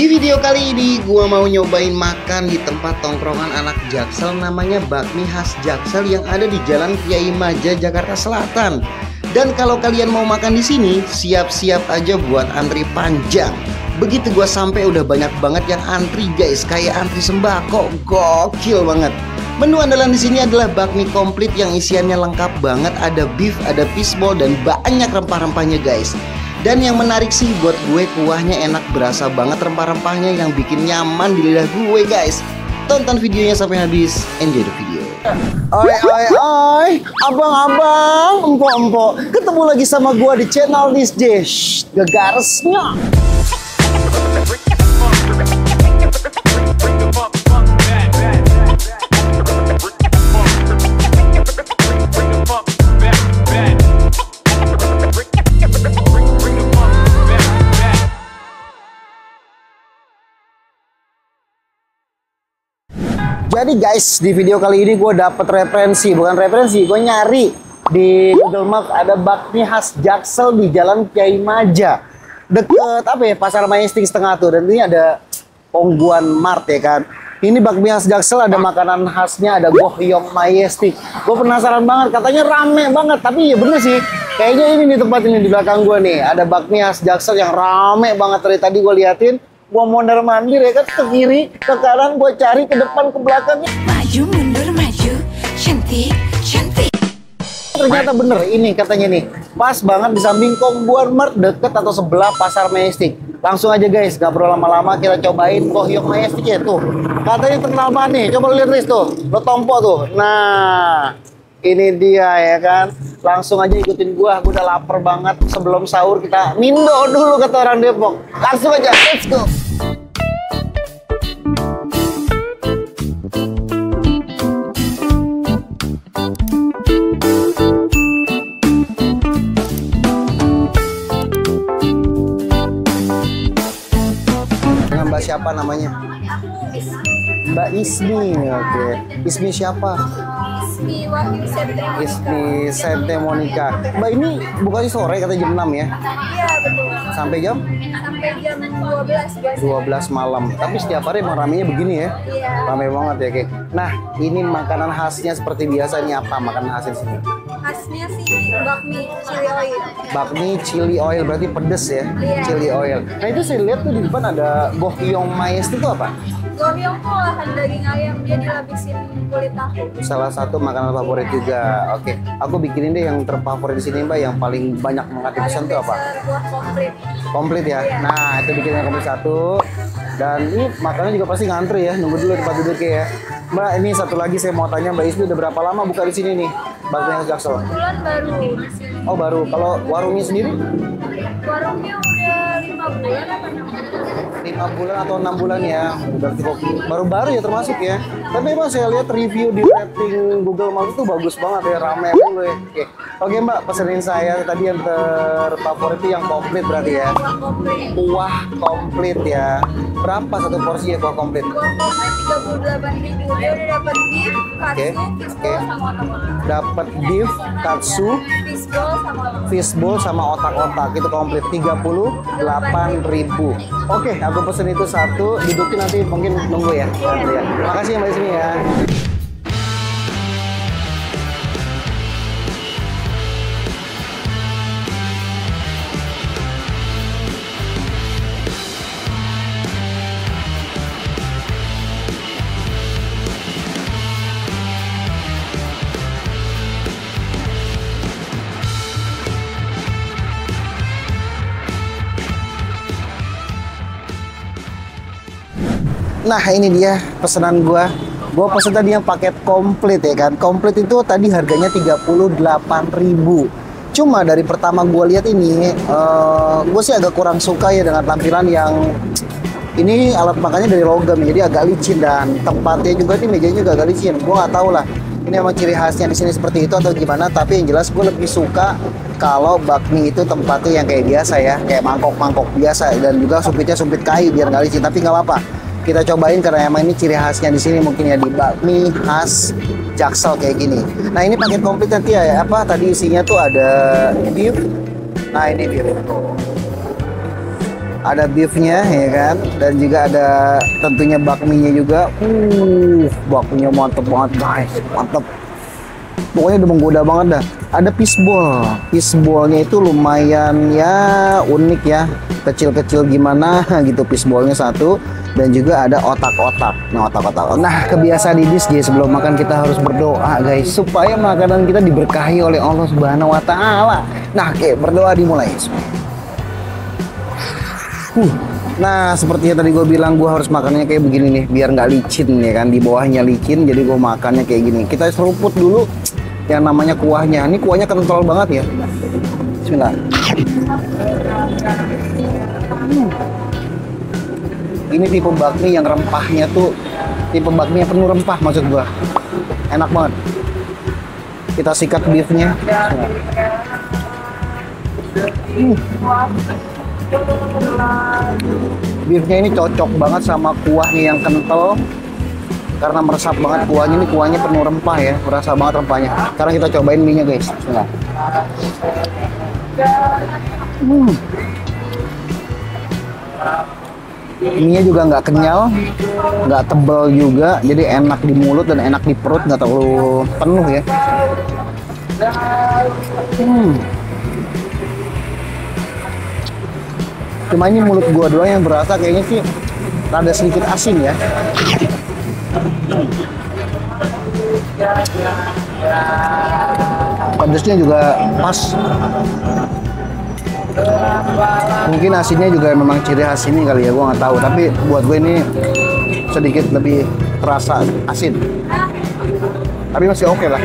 Di video kali ini gua mau nyobain makan di tempat tongkrongan anak Jaksel namanya bakmi khas Jaksel yang ada di Jalan Kiai Maja, Jakarta Selatan. Dan kalau kalian mau makan di sini, siap-siap aja buat antri panjang. Begitu gua sampai udah banyak banget yang antri guys, kayak antri sembako, gokil banget. Menu andalan di sini adalah bakmi komplit yang isiannya lengkap banget, ada beef, ada fishball dan banyak rempah-rempahnya guys. Dan yang menarik sih buat gue, kuahnya enak, berasa banget rempah-rempahnya yang bikin nyaman di lidah gue guys. Tonton videonya sampai habis, enjoy the video. Oi, abang-abang, empok-empok, ketemu lagi sama gue di channel This Dish, gegarsnya. Jadi guys, di video kali ini gue dapet gue nyari di Google Maps ada bakmi khas Jaksel di Jalan Kiai Maja, deket apa ya, Pasar Majestic setengah tuh. Dan ini ada Ongguan Mart ya kan. Ini bakmi khas Jaksel, ada makanan khasnya, ada gohyong Majestic. Gue penasaran banget, katanya rame banget, tapi ya bener sih. Kayaknya ini di tempat ini di belakang gue nih, ada bakmi khas Jaksel yang rame banget. Dari tadi gue liatin, gua mondar mandir ya kan, ke kiri, ke kanan, gua cari ke depan, ke belakangnya. Maju mundur maju, cantik, cantik. Ternyata bener ini katanya nih, pas banget di samping Ongguan Mart, deket atau sebelah Pasar Majestic. Langsung aja guys, gak perlu lama-lama, kita cobain gohyong Majestic ya tuh. Katanya terkenal banget nih, coba lihat Riz tuh, lo tompo tuh. Nah, ini dia ya kan. Langsung aja ikutin gua udah lapar banget. Sebelum sahur kita mindo dulu kata orang Depok. Langsung aja, let's go. Dengan Mbak siapa namanya? Mbak Ismi, oke. Ismi siapa? Ismi Sente Monica. Mbak ini bukanya sore kata jam 6 ya? Iya betul. Sampai jam? Sampai jam 12 biasanya. 12 malam. Tapi setiap hari emang ramenya begini ya? Iya. Rame banget ya kayak. Nah, ini makanan khasnya seperti biasa, ini apa makanan khasnya di sini? Khasnya sih bakmi chili oil. Bakmi chili oil, berarti pedes ya? Iya. Chili oil. Nah itu saya lihat tuh di depan ada gohyong Majestic itu apa? Gohyong tuh olahan daging ayam, dia dilapisin kulit tahu. Salah satu makanan favorit juga. Oke, aku bikinin deh yang terfavorit di sini Mbak, yang paling banyak mengangkat pesan tuh apa? Buah komplit. Komplit ya? Iya. Nah, itu bikin yang komplit satu. Dan ini makannya juga pasti ngantri ya, nunggu dulu tempat duduknya ya. Mbak, ini satu lagi saya mau tanya, Mbak Ismi udah berapa lama buka di sini nih? Bakmi khas Jaksel. Bulan baru di sini. Oh, baru. Kalau warungnya sendiri? Warungnya udah 5 bulan apa 6 bulan? 5 bulan atau 6 bulan ya. Udah cukup baru-baru ya termasuk ya. Tapi emang saya lihat review di rating Google Maps itu bagus banget ya, rame dulu ya. Oke Mbak, pesenin saya tadi yang terfavorit itu yang komplit berarti ya. Buah komplit. Kuah komplit ya. Berapa satu porsi ya kuah komplit? Buah komplit 38.000. Dia udah dapat beef, katsu, fishball sama otak-otak. Dapat beef, katsu, fishball sama otak-otak. Itu komplit 38.000. Oke, aku pesen itu satu. Dudukin nanti mungkin nunggu ya. Makasih ya Mbak Ismi ya. Nah ini dia pesanan gua pesen tadi yang paket komplit ya kan. Komplit itu tadi harganya 38.000. Cuma dari pertama gua lihat ini gue sih agak kurang suka ya dengan tampilan yang ini. Alat makannya dari logam jadi agak licin, dan tempatnya juga nih, mejanya juga agak licin. Gua nggak tahu lah ini emang ciri khasnya di sini seperti itu atau gimana, tapi yang jelas gue lebih suka kalau bakmi itu tempatnya yang kayak biasa ya, kayak mangkok-mangkok biasa, dan juga sumpitnya sumpit kayu biar nggak licin. Tapi nggak apa-apa, kita cobain karena emang ini ciri khasnya di sini mungkin ya, di bakmi khas Jaksel kayak gini. Nah ini paket komplit nanti ya, apa tadi isinya tuh ada beef. Nah ini beef. Ada beefnya ya kan, dan juga ada tentunya bakminya juga. Bakminya mantep banget guys, mantep. Pokoknya udah menggoda banget dah. Ada fishball. Fishballnya itu lumayan ya unik ya, kecil-kecil gimana gitu fishballnya satu, dan juga ada otak-otak. Nah otak-otak. Nah kebiasaan di Disney sebelum makan kita harus berdoa guys, supaya makanan kita diberkahi oleh Allah Subhanahu Wa Taala. Nah oke, berdoa dimulai. Nah seperti yang tadi gue bilang, gue harus makannya kayak begini nih, biar nggak licin ya kan, di bawahnya licin, jadi gue makannya kayak gini. Kita seruput dulu yang namanya kuahnya. Ini kuahnya kental banget ya. Bismillah. Ini tipe bakmi yang rempahnya tuh, tipe bakmi yang penuh rempah maksud gue. Enak banget. Kita sikat beefnya. Beefnya ini cocok banget sama kuahnya yang kental, karena meresap banget kuahnya. Ini kuahnya penuh rempah ya, berasa banget rempahnya. Sekarang kita cobain mie nya guys. Bismillah. Mie nya juga nggak kenyal, nggak tebal juga, jadi enak di mulut dan enak di perut, nggak terlalu penuh ya. Cuma ini mulut gua doang yang berasa kayaknya sih rada sedikit asin ya. Pedesnya juga pas. Mungkin asinnya juga memang ciri khas ini kali ya, gua nggak tahu. Tapi buat gue ini sedikit lebih terasa asin. Tapi masih oke lah.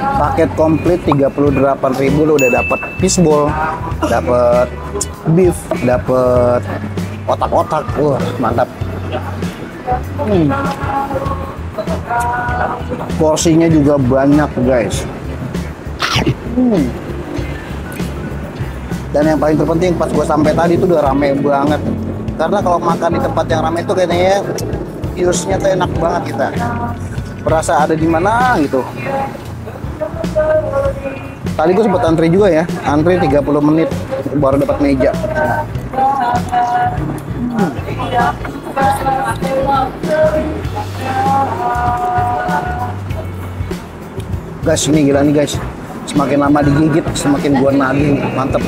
Paket komplit 38.000 lo udah dapat fishball, dapat beef, dapat otak-otak. Mantap. Porsinya juga banyak guys. Dan yang paling terpenting pas gue sampai tadi itu udah rame banget. Karena kalau makan di tempat yang rame itu kayaknya viewsnya tuh enak banget kita. Berasa ada di mana gitu. Tadi gue sempat antri juga ya, antri 30 menit baru dapat meja. Guys, ini gila nih guys. Semakin lama digigit, semakin gua nagih. Mantep.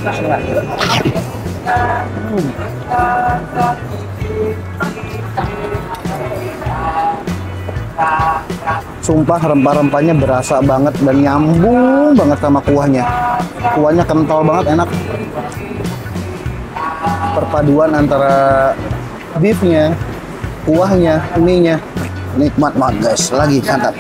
Sumpah rempah-rempahnya berasa banget dan nyambung banget sama kuahnya. Kuahnya kental banget, enak. Perpaduan antara beefnya, kuahnya, mie-nya, nikmat banget guys. Lagi mantap.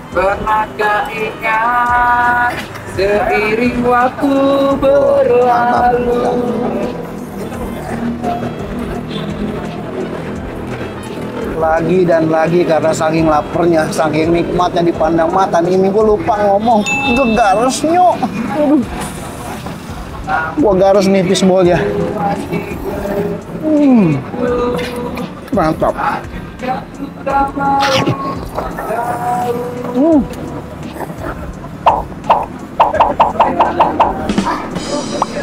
Pernahkah ingat seiring waktu berlalu? Lagi dan lagi karena saking laparnya, saking nikmatnya dipandang mata. Ini gue lupa ngomong, gue gares nyok. Gue gares nih fishball-nya. Mantap.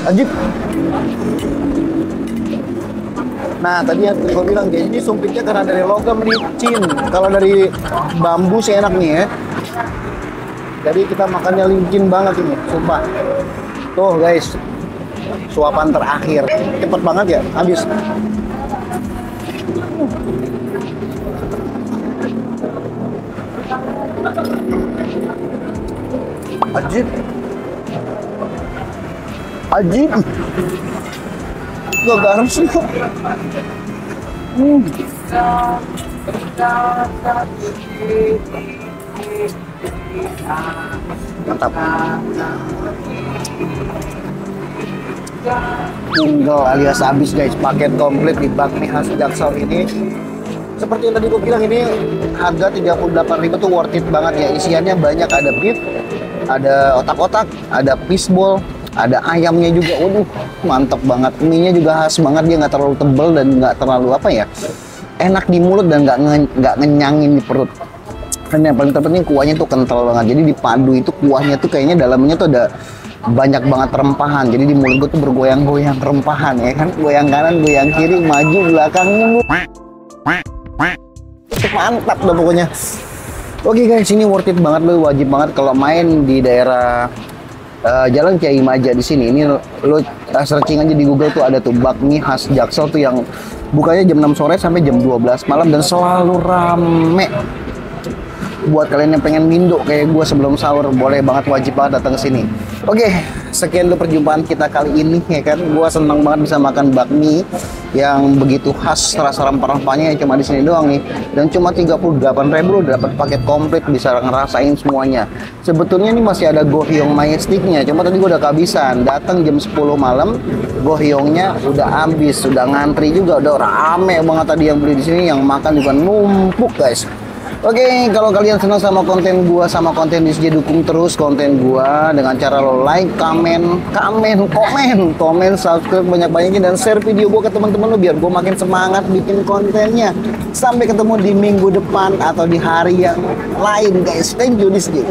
Ajib. Nah tadi yang gue bilang, jadi ini sumpitnya karena dari logam licin. Kalau dari bambu sih enak nih ya. Jadi kita makannya licin banget ini, sumpah. Tuh guys, suapan terakhir. Cepet banget ya, habis. Ajib. Ajib. Gak garam sih kok. Mantap. Tinggal alias habis guys, paket komplit di bakmi khas Jaksel ini. Seperti yang tadi gue bilang, ini harga 38.000 tuh worth it banget ya. Isiannya banyak, ada beef, ada otak-otak, ada fishball, Ada ayamnya juga, waduh mantap banget. Mie-nya juga khas banget, dia nggak terlalu tebel dan nggak terlalu apa ya, enak di mulut dan nggak ngenyangin di perut. Dan yang paling terpenting kuahnya tuh kental banget. Jadi dipadu itu kuahnya tuh kayaknya dalamnya tuh ada banyak banget rempahan. Jadi di mulut gue tuh bergoyang-goyang rempahan ya kan. Goyang kanan, goyang kiri, maju, belakang. Itu mantap dah pokoknya. Oke guys, ini worth it banget, lo wajib banget kalau main di daerah Jalan Kiai Maja di sini. Ini lo searching aja di Google tuh ada tuh bakmi khas Jaksel tuh yang bukanya jam 6 sore sampai jam 12 malam dan selalu rame. Buat kalian yang pengen mindo kayak gue sebelum sahur, boleh banget, wajib banget datang ke sini. Oke, sekian dulu perjumpaan kita kali ini ya kan. Gue senang banget bisa makan bakmi yang begitu khas, rasa rempah-rempahnya yang cuma di sini doang nih. Dan cuma 38.000 udah dapat paket komplit, bisa ngerasain semuanya. Sebetulnya ini masih ada gohyong majestiknya, cuma tadi gue udah kehabisan. Datang jam 10 malam, gohyongnya udah habis, udah ngantri juga, udah rame banget tadi yang beli di sini, yang makan juga numpuk guys. Oke, kalau kalian senang sama konten gua, sama konten DJ, dukung terus konten gua dengan cara lo like, komen, subscribe banyak-banyakin dan share video gua ke teman-teman lo biar gua makin semangat bikin kontennya. Sampai ketemu di minggu depan atau di hari yang lain guys. Thank you DJ.